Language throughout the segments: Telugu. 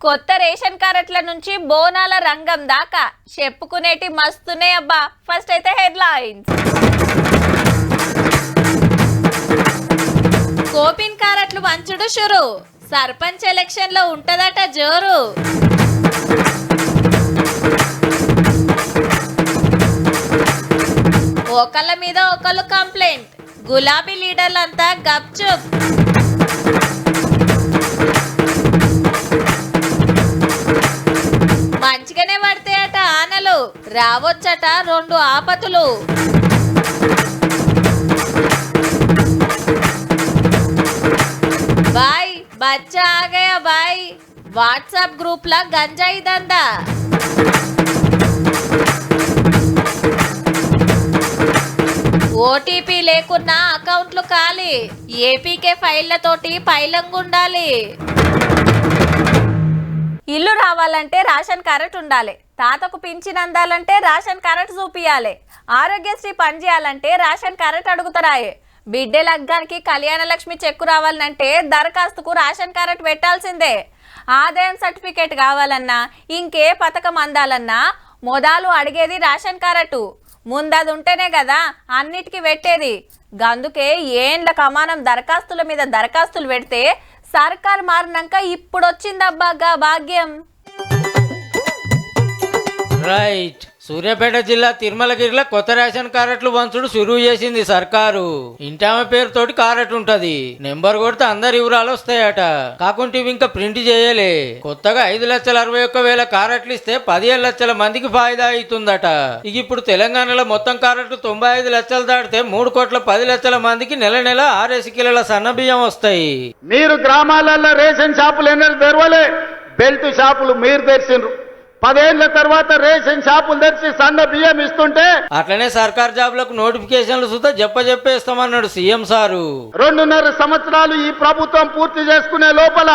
కొత్త రేషన్ కార్డుల నుంచి బోనాల రంగం దాకా చెప్పుకునేటి మస్తునే అబ్బా. ఫస్ట్ అయితే హెడ్లైన్స్. కోపిన్ కార్డులు పంచుడు షురు, సర్పంచ్ ఎలక్షన్ లో ఉంటదట జోరు. ఒకళ్ళ మీద ఒకళ్ళు కంప్లైంట్, గులాబీ లీడర్లంతా గప్చుప్. మంచిగానే పడతాయట ఆనలు, రావచ్చట 2 ఆపతులు. బాయ్ బచ్చా ఆగయా బాయ్, వాట్సాప్ గ్రూప్ లా గంజాయి దందా. ఓటీపీ లేకున్నా అకౌంట్లు ఖాళీ, ఏపీకే ఫైళ్లతోటి పైలంగుండాలి. ఇల్లు రావాలంటే రేషన్ కార్డు ఉండాలి, తాతకు పింఛన్ అందాలంటే రేషన్ కార్డు చూపియాలి, ఆరోగ్యశ్రీ పనిచేయాలంటే రేషన్ కార్డు అడుగుతారాయే, బిడ్డే లగ్గానికి కళ్యాణ లక్ష్మి చెక్కు రావాలంటే దరఖాస్తుకు రేషన్ కార్డు పెట్టాల్సిందే, ఆదాయం సర్టిఫికేట్ కావాలన్నా ఇంకే పథకం అందాలన్నా మొదలు అడిగేది రేషన్ కార్డు. ముందది ఉంటేనే కదా అన్నిటికీ పెట్టేది. గందుకే ఏండ్ల కమానం దరఖాస్తుల మీద దరఖాస్తులు పెడితే సర్కార్ మారినాక ఇప్పుడు వచ్చిందబ్బాగా భాగ్యం. రైట్. సూర్యాపేట జిల్లా తిరుమలగిరిలో కొత్త రేషన్ కార్డులు పంచుడు సురువు చేసింది సర్కారు. ఇంటామె పేరుతోటి కార్డు ఉంటది, నెంబర్ కొడితే అందరి వివరాలు వస్తాయట. కాకుంటే ఇవి ఇంకా ప్రింట్ చేయలే. కొత్తగా 5,61,000 కార్డులు ఇస్తే 15 లక్షల మందికి ఫాయిదా అవుతుందట. ఇక ఇప్పుడు తెలంగాణలో మొత్తం కార్డులు 95 లక్షలు దాటితే 3,10,00,000 మందికి నెల నెల 6 కిలోల సన్న బియ్యం వస్తాయి. మీరు గ్రామాలలో రేషన్ షాపులు ఎన్నడూ తెరవలే, బెల్ట్ షాపులు మీరు తెరిచిండ్రు. 10 ఏళ్ల తర్వాత రేషన్ షాపులు తెరిచి సన్న బియ్యం ఇస్తుంటే అట్లనే సర్కార్ జాబ్లకు నోటిఫికేషన్లు సుతా చెప్పేస్తామన్నాడు సీఎం సారు. 2.5 సంవత్సరాలు ఈ ప్రభుత్వం పూర్తి చేసుకునే లోపల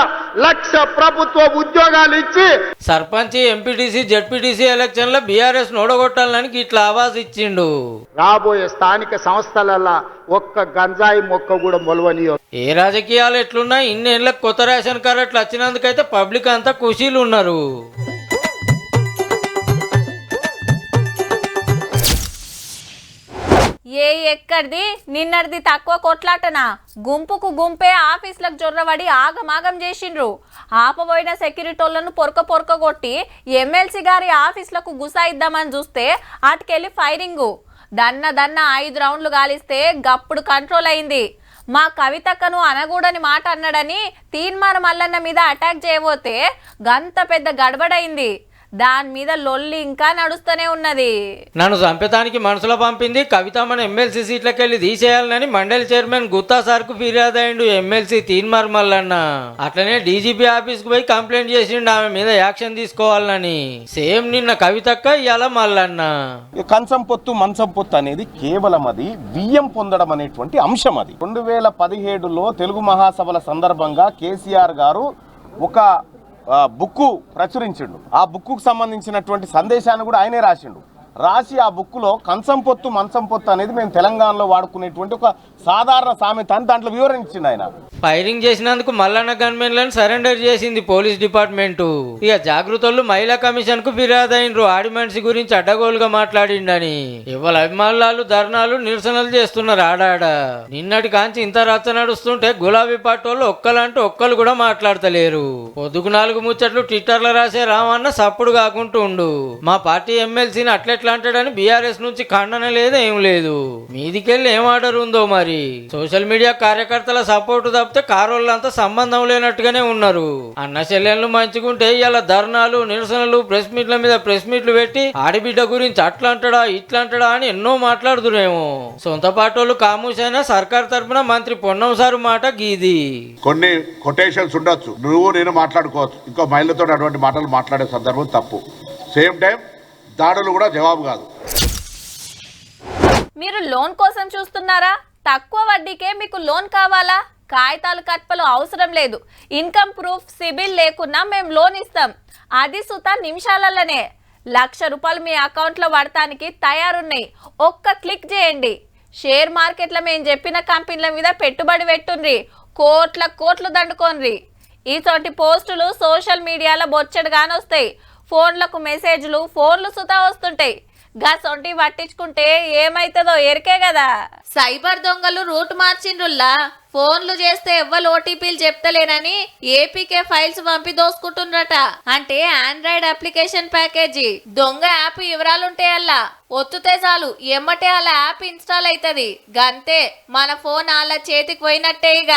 1,00,000 ప్రభుత్వ ఉద్యోగాలు ఇచ్చి సర్పంచ్, ఎంపీటీసీ, జడ్పీటీసీ ఎలక్షన్ లో బీఆర్ఎస్ నోడగొట్టాలని ఇట్లా ఆవాజ్ ఇచ్చిండు. రాబోయే స్థానిక సంస్థలలో ఒక్క గంజాయి మొక్క కూడా మొలవనియో. ఏ రాజకీయాలు ఎట్లున్నా ఇన్నేళ్లకు కొత్త రేషన్ కార్డులు వచ్చినందుకైతే పబ్లిక్ అంతా ఖుషీలు ఉన్నారు. ఎక్కడిది నిన్నటిది తక్కువ కొట్లాటనా, గుంపుకు గుంపే ఆఫీసులకు జొర్రబడి ఆగమాగం చేసిండ్రు. ఆపబోయిన సెక్యూరిటీలను పొరక కొట్టి ఎమ్మెల్సీ గారి ఆఫీసులకు గుసాయిద్దామని చూస్తే అటుకెళ్ళి ఫైరింగు. దన్న 5 రౌండ్లు గాలిస్తే గప్పుడు కంట్రోల్ అయింది. మా కవితక్కను అనగూడని మాట అన్నాడని తీన్మార్ మల్లన్న మీద అటాక్ చేయబోతే గంత పెద్ద గడబడైంది. దాని మీద లొల్లి ఇంకా నడుస్తూనే ఉన్నది. నన్ను చంపేతానికి మనసులో పంపింది కవితమ్మను ఎమ్మెల్సీ సీట్లకెళ్ళి తీసేయాలని మండలి చైర్మన్ గుత్తా సార్కు ఫిర్యాదు అయిండు ఎమ్మెల్సీ తీన్మార్ మల్లన్న. అట్లనే డీజీపీ ఆఫీస్ కు పోయి కంప్లైంట్ చేసిండు ఆమె మీద యాక్షన్ తీసుకోవాలని. సేమ్ నిన్న కవితక్క ఇవాళ మల్లన్న. కంచం పొత్తు మంచం పొత్తు అనేది కేవలం అది బియ్యం పొందడం అనేటువంటి అంశం. అది 2017లో తెలుగు మహాసభల సందర్భంగా కేసీఆర్ గారు ఒక బుక్కు ప్రచురించిండు. ఆ బుక్కు సంబంధించినటువంటి సందేశాన్ని కూడా ఆయనే రాసి ఆ బుక్కులో కంచం పొత్తు మంచం పొత్తు అనేది మేము తెలంగాణలో వాడుకునేటువంటి ఒక సాధారణ సామెత అని దాంట్లో వివరించిండు ఆయన. ఫైరింగ్ చేసినందుకు మల్లన్న గన్మెన్లను సరెండర్ చేసింది పోలీస్ డిపార్ట్మెంటు. ఇక జాగృతలు మహిళా కమిషన్ కు ఫిర్యాదు అయినరు ఆడి మనిషి గురించి అడ్డగోలుగా మాట్లాడిండని. ఇవాళ అభిమానులు ధర్నాలు నిరసనలు చేస్తున్నారు ఆడాడ. నిన్నటి కాంచి ఇంత రచ్చ నడుస్తుంటే గులాబీ పార్టీ వాళ్ళు ఒక్కలంటూ ఒక్కరు కూడా మాట్లాడతలేరు. పొద్దుకు 4 ముచ్చట్లు ట్విట్టర్లో రాసే రామన్న సప్పుడు కాకుంటూ ఉండు. మా పార్టీ ఎమ్మెల్సీని అట్లెట్లా అంటాడని బీఆర్ఎస్ నుంచి ఖండన లేదు, ఏం లేదు. మీదికెళ్ళి ఏం ఆర్డర్ ఉందో మరి. సోషల్ మీడియా కార్యకర్తల సపోర్టు తప్పితే కారోళ్ళంతా సంబంధం లేనట్టుగానే ఉన్నారు. అన్న చెల్లెళ్ళు మంచుకుంటే ఇలా ధర్నాలు, నిరసనలు, ప్రెస్ మీట్ల మీద ప్రెస్ మీట్లు పెట్టి ఆడిబిడ్డ గురించి అట్లా అంటాడా ఇట్లా అంటాడా అని ఎన్నో మాట్లాడుతురేమో. సొంత పార్టీలు కామూస్ అయినా సర్కార్ తరఫున మంత్రి పొన్నం సారు మాట గీది. కొన్ని కొటేషన్స్ ఉండొచ్చు, నువ్వు నేను మాట్లాడుకోవచ్చు, ఇంకో మహిళతో అటువంటి మాటలు మాట్లాడే సందర్భం తప్పు. సేమ్ టైం దాడులు కూడా జవాబు కాదు. మీరు లోన్ కోసం చూస్తున్నారా? తక్కువ వడ్డీకే మీకు లోన్ కావాలా? కాగితాలు కట్పలు అవసరం లేదు. ఇన్కమ్ ప్రూఫ్, సిబిల్ లేకున్నా మేము లోన్ ఇస్తాం. అది సుత నిమిషాలలోనే. 1,00,000 రూపాయలు మీ అకౌంట్లో పడటానికి తయారున్నాయి. ఒక్క క్లిక్ చేయండి. షేర్ మార్కెట్లో మేము చెప్పిన కంపెనీల మీద పెట్టుబడి పెట్టుండ్రి, కోట్ల దండుకోండ్రి. ఈతోటి పోస్టులు సోషల్ మీడియాలో బొచ్చడుగానే వస్తాయి. ఫోన్లకు మెసేజ్లు ఫోన్లు సుతా వస్తుంటాయి. గసొంటి పట్టించుకుంటే ఏమైతుందో ఎరికే కదా. సైబర్ దొంగలు రూట్ మార్చిండ్రుల్లా. ఫోన్లు చేస్తే ఎవ్వరు ఓటీపీలు చెప్తలేనని ఏపీకే ఫైల్స్ పంపి దోసుకుంటుండ్రట. అంటే ఆండ్రాయిడ్ అప్లికేషన్ ప్యాకేజీ దొంగ యాప్ వివరాలుంటాయల్లా. ఒత్తుతే చాలు ఎమ్మటే అలా యాప్ ఇన్స్టాల్ అవుతుంది. గంతే మన ఫోన్ అలా చేతికి పోయినట్టే. ఇక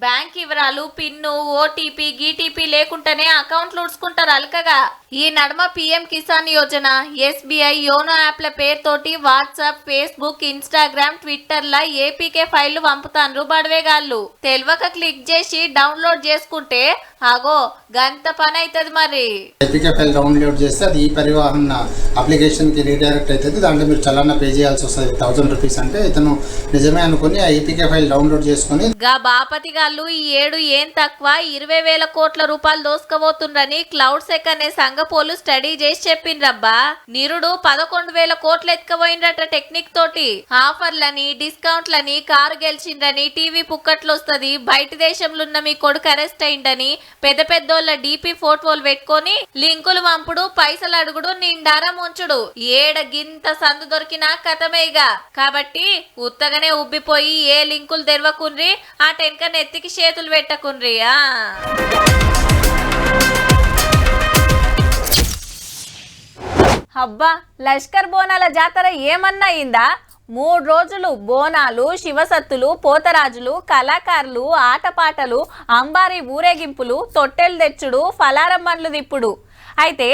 బ్యాంక్ వివరాలు పిన్ను ఓటీపీ గీటీపీ లేకుండానే అకౌంట్లు ఉడుచుకుంటారు అల్కగా. ఈ నడుమ PM Kisan Yojana SBI YONO యాప్ల పేరుతోటి వాట్సాప్ ఫేస్బుక్ ఇన్స్టాగ్రామ్ ట్విట్టర్లా ఏపీకే ఫైళ్లు పంపుతాన్రు బడవేగా. తెలియక క్లిక్ చేసి డౌన్లోడ్ చేసుకుంటే అగో గంత పని అవుతుంది. మరి ఏపీకే ఫైల్ డౌన్లోడ్ చేస్తే అది ఈ పరివాహన్ అప్లికేషన్ కి రీడైరెక్ట్ అవుతుంది. దాంట్లో మీరు చలానా పే చేయాల్సి వస్తుంది 1000 రూపీస్. అంటే ఇతను నిజమే అనుకుని ఆ ఏపీకే ఫైల్ డౌన్లోడ్ చేసుకుని గా బాపతి గాళ్ళు ఈ ఏడు ఏం తక్కువ 20,000 కోట్ల రూపాయలు దోసుకపోతుండ్రని క్లౌడ్ సెక్ అనే సంఘపోలు స్టడీ చేసి చెప్పిండ్రబ్బా. నిరుడు 11,000 కోట్లు ఎత్తుకపోయిండ్రట టెక్నిక్ తోటి. ఆఫర్లని డిస్కౌంట్లని కారు గెలిచిండ్రని టీవీ పుక్కట్లు వస్తుంది బయట దేశంలో ఉన్న మీ కొడుకు అరెస్ట్ అయిందని పెద్ద పెద్దోళ్ళ డీపీ ఫోటోలు పెట్టుకొని లింకులు పంపుడు పైసలు అడుగుడు నిండారా ముంచుడు. ఏడ గింత సందు దొరికినా కథమేగా. కాబట్టి ఉత్తగానే ఉబ్బిపోయి ఏ లింకులు తెరవకుండ్రి ఆ టెన్క నెత్తికి చేతులు పెట్టకుండ్రి. అబ్బా లష్కర్ బోనాల జాతర ఏమన్నా అయిందా? 3 రోజులు బోనాలు శివసత్తులు పోతరాజులు కళాకారులు ఆటపాటలు అంబారి ఊరేగింపులు తొట్టెలు తెచ్చుడు ఫలారం బండ్లు దిప్పుడు. అయితే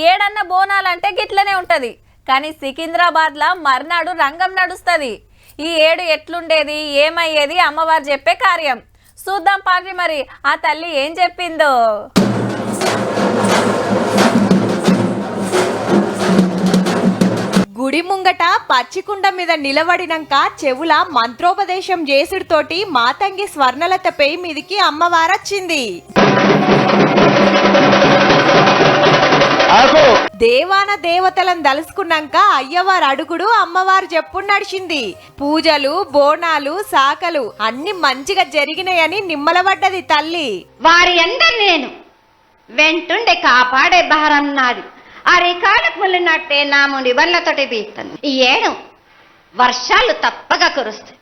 ఏడన్న బోనాలంటే గిట్లనే ఉంటది. కానీ సికింద్రాబాద్లో మర్నాడు రంగం నడుస్తుంది. ఈ ఏడు ఎట్లుండేది ఏమయ్యేది అమ్మవారు చెప్పే కార్యం చూద్దాం పాండ్రి. మరి ఆ తల్లి ఏం చెప్పిందో. గుడి ముంగట పచ్చికుండ మీద నిలబడినాక చెవుల మంత్రోపదేశం చేసుడితోటి మాతంగి స్వర్ణలత పేయి మీదికి అమ్మవారొచ్చింది. దేవాన దేవతలను దలుసుకున్నాక అయ్యవారు అడుగుడు అమ్మవారు చెప్పుడు నడిచింది. పూజలు బోనాలు సాకలు అన్ని మంచిగా జరిగినాయని నిమ్మలబడ్డది తల్లి. వారి అందరు నేను వెంటుండే కాపాడే భారం నాది. అరికాలకు ముళ్ళినట్టే నాముని వల్లతోటి బీస్తాను. ఈ ఏడు వర్షాలు తప్పగా కురుస్తాయి.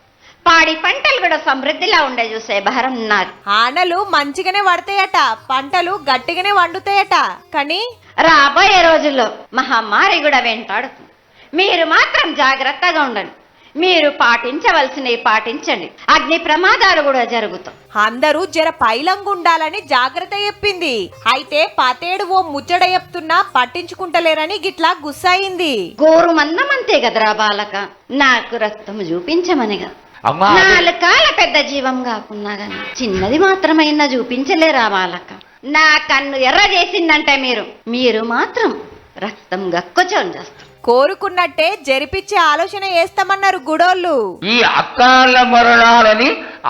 పాడి పంటలు కూడా సమృద్ధిలా ఉండే చూసే భారం నాది. ఆనలు మంచిగానే పడతాయట పంటలు గట్టిగానే వండుతాయట. కానీ రాబోయే రోజుల్లో మహమ్మారి కూడా వెంటాడుతుంది. మీరు మాత్రం జాగ్రత్తగా ఉండండి. మీరు పాటించవలసినవి పాటించండి. అగ్ని ప్రమాదాలు కూడా జరుగుతాయి. అందరూ జర పైలంగుండాలని జాగ్రత్త చెప్పింది. అయితే పాతేడు ఓ ముచ్చట చెప్తున్నా పట్టించుకుంటలేరని గిట్లా గుస్సాయింది. గోరు మందమంతే కదరా బాలక, నాకు రక్తం చూపించమనిగా. 4 కాళ్ళ పెద్ద జీవం కాకున్నా గాని చిన్నది మాత్రమైనా చూపించలేరా బాలక. నా కన్ను ఎర్ర చేసిందంటే మీరు మాత్రం రక్తం గక్కుచోని చేస్తారు. కోరుకున్నట్టే జరిపిచ్చే ఆలోచన చేస్తామన్నారు గుడోళ్ళు. ఈ అకాల మరణాలని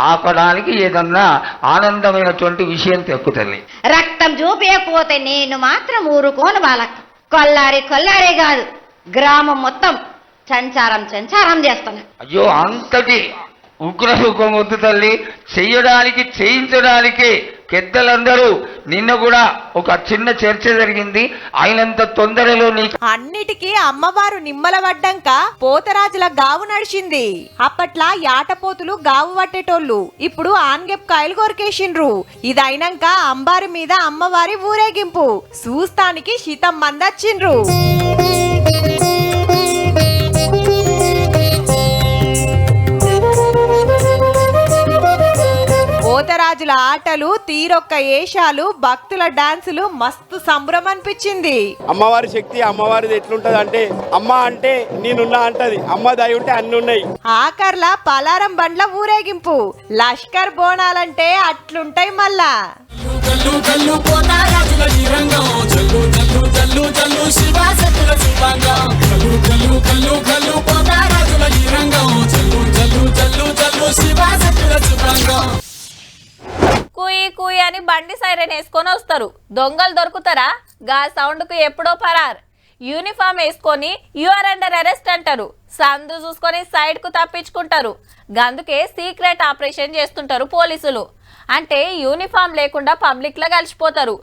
ఆపడానికి ఏదన్నా ఆనందమైనటువంటి విషయం తెక్కుతుంది. రక్తం చూపించకపోతే నేను మాత్రం ఊరుకోను బాలక. కొల్లారి కాదు గ్రామం మొత్తం సంచారం చేస్తాను. అయ్యో అంతటి ఉగ్ర సుఖం వద్దు తల్లి. చెయ్యడానికి చేయించడానికి పెద్దలందరూ నిన్న కూడా ఒక చిన్న చర్చ జరిగింది. అయినంత తొందరలో నీకు అన్నిటికీ అమ్మవారు నిమ్మలబడ్డాక పోతరాజుల గావు నడిచింది. అప్పట్లా యాటపోతులు గావు పట్టేటోళ్ళు ఇప్పుడు ఆన్గెప్ కాయలు కొరికేసిండ్రు. ఇదైనాక అంబారి మీద అమ్మవారి ఊరేగింపు చూస్తానికి శీతం మందొచ్చిండ్రు. పోతరాజుల ఆటలు తీరొక్క ఏషాలు భక్తుల డాన్సులు మస్తు సంబరం అనిపించింది. అమ్మవారి శక్తి అమ్మవారిది ఎట్లుంటది అంటే అమ్మ అంటే నేనున్నా అంటది. అమ్మ దయ ఉంటే అన్ని ఉన్నాయి. ఆకర్ల పలారం బండ్ల ఊరేగింపు లష్కర్ బోనాలంటే అట్లుంటాయి. మళ్ళా కుయి కుయి అని బండి సైరన్ వేసుకొని వస్తారు. దొంగలు దొరుకుతారా? గా సౌండ్కు ఎప్పుడో పరార్. యూనిఫామ్ వేసుకొని యూఆర్ అండర్ అరెస్ట్ అంటారు. సందు చూసుకొని సైడ్ కు తప్పించుకుంటారు. గందుకే సీక్రెట్ ఆపరేషన్ చేస్తుంటారు పోలీసులు. అంటే యూనిఫామ్ లేకుండా పబ్లిక్ లో కలిసిపోతారు.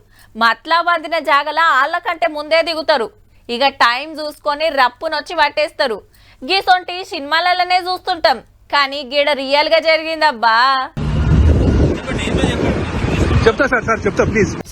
మట్లా వందిన జాగల ఆళ్ళకంటే ముందే దిగుతారు. ఇక టైం చూసుకొని రప్పునొచ్చి పట్టేస్తారు. గీసొంటి సినిమాలలోనే చూస్తుంటాం, కానీ గీడ రియల్ గా జరిగిందబ్బా.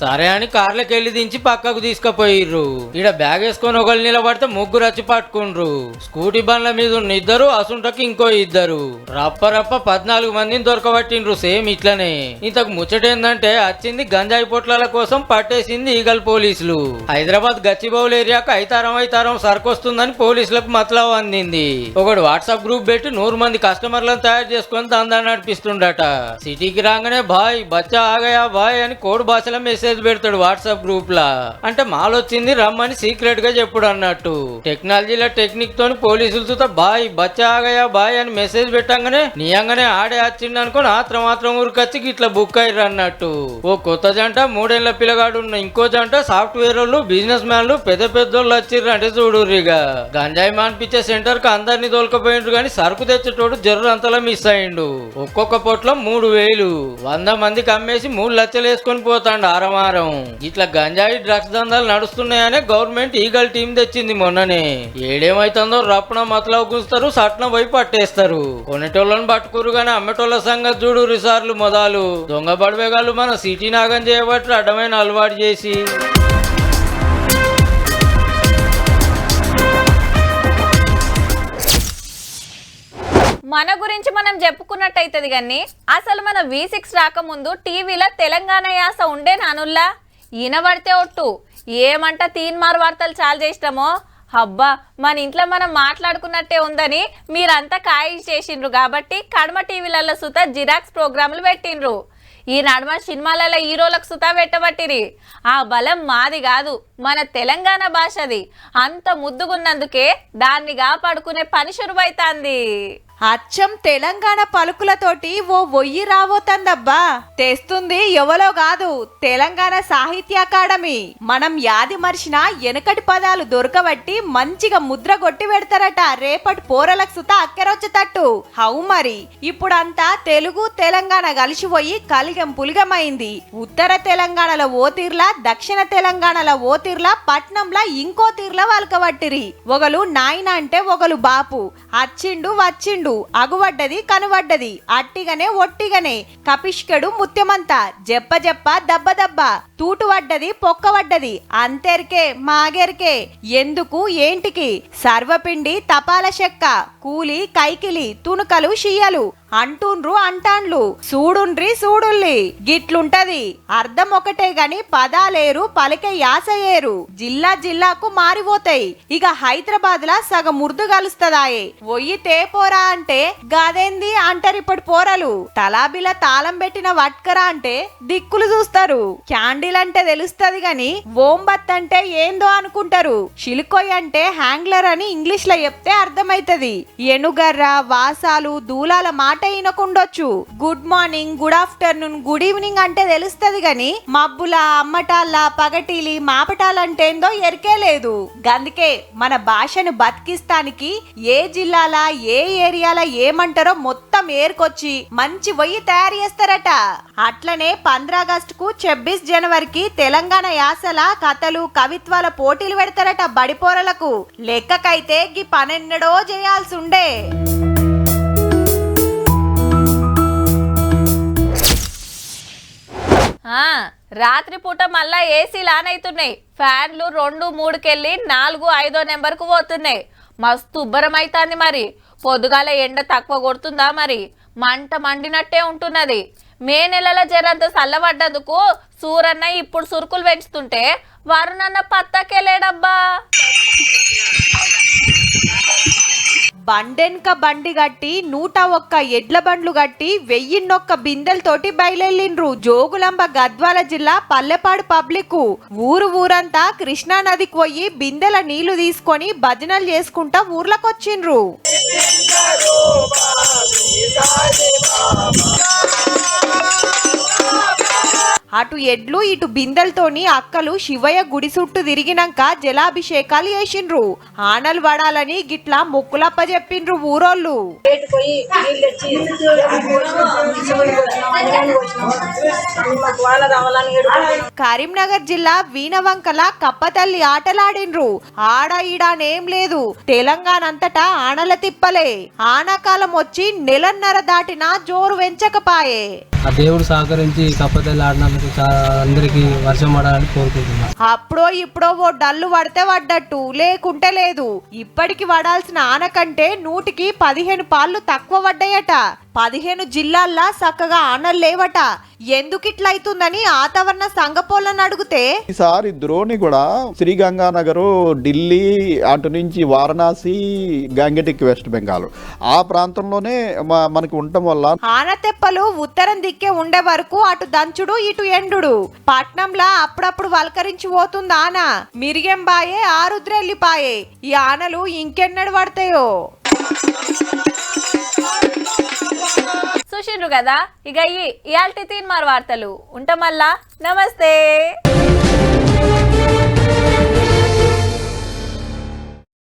సరే అని కార్లకి వెళ్ళి దించి పక్కకు తీసుకుపోయిర్రు. ఈడ బ్యాగ్ వేసుకొని ఒకళ్ళు నిలబడితే ముగ్గురు వచ్చి పట్టుకుండ్రు. స్కూటీ బండ్ల మీద ఉన్న ఇద్దరు, అసుంటకి ఇంకో ఇద్దరు. రప్ప 14 మందిని దొరకబట్టిండ్రు. సేమ్ ఇట్లనే. ఇంతకు ముచ్చటేందంటే వచ్చింది గంజాయి పొట్లాల కోసం పట్టేసింది ఈగల్ పోలీసులు. హైదరాబాద్ గచ్చిబౌల్ ఏరియాకు ఐతారం సరుకొస్తుందని పోలీసులకు మతలబు అందింది. ఒకడు వాట్సాప్ గ్రూప్ పెట్టి 100 మంది కస్టమర్లను తయారు చేసుకొని దందా నడిపిస్తుండట. సిటీకి రాగానే బాయ్ బచ్చా ఆగయా బాయ్ అని కోడ్ భాషలో మెసేజ్ పెడతాడు వాట్సాప్ గ్రూప్ లా. అంటే మాల్ వచ్చింది రమ్మని సీక్రెట్ గా చెప్పుడు అన్నట్టు. టెక్నాలజీల టెక్నిక్ తోని పోలీసులు చూత బాయ్ బచ్చా ఆగయా బాయ్ అని మెసేజ్ పెట్టంగానే నియంగానే ఆడే వచ్చింది అనుకోని మాత్రం ఊరికొచ్చి ఇట్లా బుక్ అయ్యారు అన్నట్టు. ఓ కొత్త జంట 3 ఏళ్ల పిల్లగాడు ఉన్న ఇంకో జంట సాఫ్ట్వేర్ వాళ్ళు బిజినెస్ మ్యాన్లు పెద్దోళ్ళు వచ్చిర్రు. అంటే చూడుర్రిగా గంజాయి మాన్పించే సెంటర్ కు అందరినీ తోలుకపోయిండ్రు, కానీ సరుకు తెచ్చేటోడు జర్రు అంతలా మిస్ అయ్యిండు. ఒక్కొక్క పొట్లో 3000 100 మందికి అమ్మేసి 3 లక్షలు వేసుకొని పోతాండు ఆరమారం. ఇట్లా గంజాయి డ్రగ్స్ దందాలు నడుస్తున్నాయనే గవర్నమెంట్ ఈగల్ టీం తెచ్చింది మొన్ననే. ఏడేమైతుందో రప్పన మతలవు గుస్తారు, సట్నం పోయి పట్టేస్తారు. కొనేటోళ్ళని పట్టుకురు గానీ అమ్మేటోళ్ళ సంగతి చూడు రిసార్లు మొదలు. దొంగ పడివేగాళ్ళు మన సిటీ నాగం చేయబట్టి అడ్డమైన అలవాటు చేసి. మన గురించి మనం చెప్పుకున్నట్టయితది కానీ అసలు మన V6 రాకముందు టీవీలో తెలంగాణ యాస ఉండే నానుల్లా. ఈనబడితే ఒట్టు ఏమంట తీన్మార్ వార్తలు చాలు చేసినామో. అబ్బా మన ఇంట్లో మనం మాట్లాడుకున్నట్టే ఉందని మీరంతా ఖాయిష్ చేసిండ్రు కాబట్టి కడమ టీవీలలో సుత జిరాక్స్ ప్రోగ్రాములు పెట్టిండ్రు. ఈ నడుమ సినిమాలలో హీరోలకు సుతా పెట్టబట్టిరి. ఆ బలం మాది కాదు, మన తెలంగాణ భాషది. అంత ముద్దుగున్నందుకే దాన్ని కాపాడుకునే పని శురువైతాంది. అచ్చం తెలంగాణ పలుకులతోటి ఓ ఒయ్యి రాబోతందబ్బా. తెస్తుంది ఎవలో కాదు, తెలంగాణ సాహిత్య అకాడమీ. మనం యాది మర్చిన వెనకటి పదాలు దొరకబట్టి మంచిగా ముద్ర కొట్టి పెడతారట రేపటి పోరలకు సుత అక్కెరొచ్చేటట్టు. హౌ మరి ఇప్పుడంతా తెలుగు తెలంగాణ కలిసిపోయి కలిగం పులిగమైంది. ఉత్తర తెలంగాణలో ఓ తీర్లా, దక్షిణ తెలంగాణలో ఓ తీర్లా, పట్నంలా ఇంకో తీర్లా వలకబట్టిరి. ఒకలు నాయన అంటే ఒకలు బాపు. అచ్చిండు వచ్చిండు, అగువడ్డది కనువడ్డది, అట్టిగనే ఒట్టిగనే, కపిష్కడు ముత్యమంతా, జప్ప దబ్బ తూటు వడ్డది పొక్కవడ్డది, అంతెరికే మాగెరికే, ఎందుకు ఏంటికి, సర్వపిండి తపాల చెక్క, కూలి కైకిలి, తునుకలు షియ్యలు అంటాండ్లు. చూడుల్లి గిట్లుంటది. అర్థం ఒకటే గాని పదాలేరు, పలికే యాస ఏరు. జిల్లాకు మారిపోతాయి. ఇక హైదరాబాద్ లా సగం ముర్దు కలుస్తదాయే. ఒయ్యి తేపోరా అంటే గదేంది అంటారు ఇప్పటి పోరలు. తలాబిల తాళం పెట్టిన వట్కరా అంటే దిక్కులు చూస్తారు. క్యాండిల్ అంటే తెలుస్తది గాని ఓంబత్ అంటే ఏందో అనుకుంటారు. షిలుకొయ్ అంటే హ్యాంగ్లర్ అని ఇంగ్లీష్ లో చెప్తే అర్థమైతది. ఎనుగర్ర వాసాలు దూలాల మాట ఇనకుండొచ్చు. Good morning, good afternoon, good evening అంటే తెలుస్తది గాని మబ్బుల అమ్మటాల పగటిలి మాపటాలంటే ఏందో ఎరికే లేదు. గందుకే మన భాషను బతికిస్తానికి ఏ జిల్లాల ఏ ఏరియాల ఏమంటారో మొత్తం ఏర్కొచ్చి మంచి వయ్యి తయారు చేస్తారట. అట్లనే 15 ఆగస్టుకు 26 జనవరికి తెలంగాణ యాసల కథలు కవిత్వాల పోటీలు పెడతారట బడిపోరలకు. లెక్కకైతే గీ పనెన్నడో చేయాల్సి ఉండే. రాత్రిపూట మళ్ళా ఏసీలు ఆన్ అవుతున్నాయి. ఫ్యాన్లు 2, 3కెళ్ళి 4, 5 నెంబర్కు పోతున్నాయి. మస్తు ఉబ్బరం అవుతుంది. మరి పొద్దుగాల ఎండ తక్కువ కొడుతుందా? మరి మంట మండినట్టే ఉంటున్నది. మే నెలలో జరంత చల్లబడ్డందుకు సూరన్న ఇప్పుడు సురుకులు పెంచుతుంటే వరుణన్న పత్తకెళ్ళాడబ్బా. బండెన్క బండి గట్టి 101 ఎడ్ల బండ్లు గట్టి 1001 బిందెలతోటి బయలుదేరిండ్రు జోగులాంబ గద్వాల జిల్లా పల్లెపాడు పబ్లిక్. ఊరంతా కృష్ణా నదికి పోయి బిందెల నీళ్లు తీసుకొని భజనలు చేసుకుంటా ఊర్లకొచ్చిండ్రు. అటు ఎడ్లు ఇటు బిందెలతోని అక్కలు శివయ్య గుడి చుట్టూ తిరిగినాక జలాభిషేకాలు చేసిండ్రు. ఆనలు పడాలని గిట్లా మొక్కులప్ప చెప్పిండ్రు ఊరోళ్ళు. కరీంనగర్ జిల్లా వీణవంకల కప్పతల్లి ఆటలాడిండ్రు. ఆడ ఈడానేం లేదు, తెలంగాణ అంతటా ఆనల తిప్పలే. ఆనాకాలం వచ్చి నెలన్నర దాటినా జోరు వెంచకపాయే. ఆ దేవుడు సహకరించి కప్పతల్లి ఆడినందుకు అందరికి వర్షం పడాలని కోరుకుంటున్నాను. అప్పుడో ఇప్పుడో ఓ డల్లు పడితే పడ్డట్టు, లేకుంటే లేదు. ఇప్పటికి పడాల్సిన ఆన కంటే 100కి 15 పాళ్ళు తక్కువ పడ్డాయట. 15 జిల్లాల్లో చక్కగా ఆనలు లేవట. ఎందుకిట్లయితుందని వాతావరణ సంఘపోలను అడిగితే ఈసారి ద్రోణి కూడా శ్రీగంగానగరు, ఢిల్లీ, అటు నుంచి వారణాసి, గంగటిక్, వెస్ట్ బెంగాల్ ఆ ప్రాంతంలోనే మనకి ఉండటం వల్ల ఆన తెప్పలు ఉత్తరం దిక్కే ఉండే వరకు అటు దంచుడు ఇటు ఎండుడు. పట్నంలా అప్పుడప్పుడు వల్కరించి పోతుంది ఆన. మిరిగెంబాయే ఆరుద్రెల్లిపాయే. ఈ ఆనలు ఇంకెన్నడు పడతాయో. చూసిండ్రు కదా, ఇక ఇయాల్టి తీన్మార్ వార్తలు ఉంటామల్లా. నమస్తే.